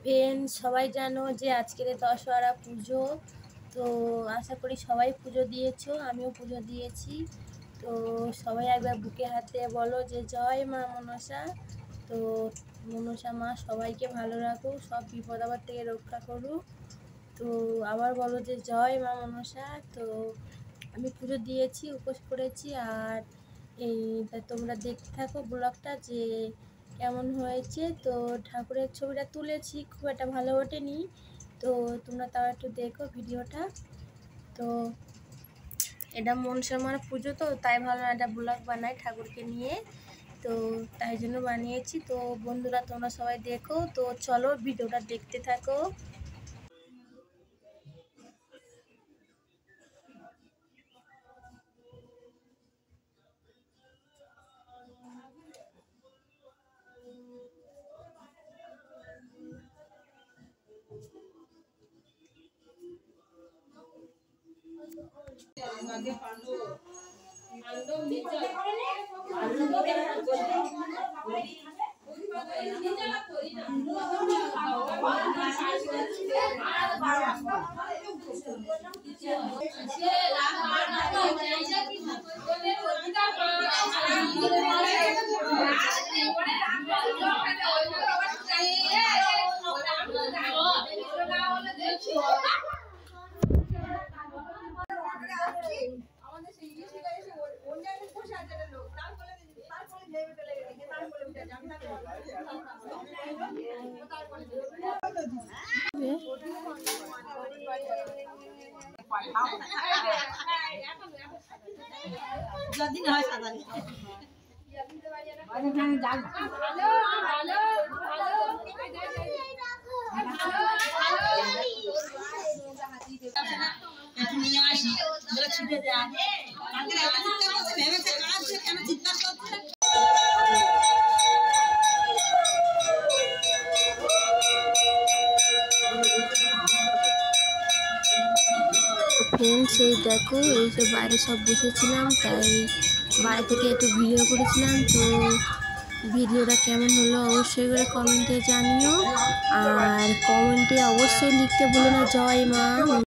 Friend সবাই জানো যে আজকের দশহরা পুজো। তো আশা করি সবাই পুজো দিয়েছো, আমিও পুজো দিয়েছি। তো সবাই একবার বুকে হাতে বলো যে জয় মা মনসা। তো মনসা মা সবাইকে ভালো রাখুক, সব বিপদ আপদ থেকে রক্ষা করুক। তো আবার বলো যে জয় মা মনসা। তো আমি পুজো দিয়েছি, উপোস করেছি। আর এই তোমরা দেখতে থাকো ব্লগটা যে কেমন হয়েছে। তো ঠাকুরের ছবিটা তুলেছি, খুব একটা ভালো ওঠেনি, তো তোমরা তাও একটু দেখো ভিডিওটা। তো এটা মনসা মার পুজো, তো তাই ভাবলাম একটা ব্লগ বানাই ঠাকুরকে নিয়ে, তো তাই জন্য বানিয়েছি। তো বন্ধুরা তোমরা সবাই দেখো, তো চলো ভিডিওটা দেখতে থাকো। যদি না হয় সাদা নিয়ে আসি ছুটে যায় ভেবেছে কাজ কেন চিন্তা করছে। ফ্রেন্ডস এই দেখো, এই যে বাইরে সব বসেছিলাম, তাই বাইরে থেকে একটু ভিডিও করেছিলাম। তো ভিডিওটা কেমন হলো অবশ্যই করে কমেন্টে জানিও, আর কমেন্টে অবশ্যই লিখতে ভুলো না জয় মা।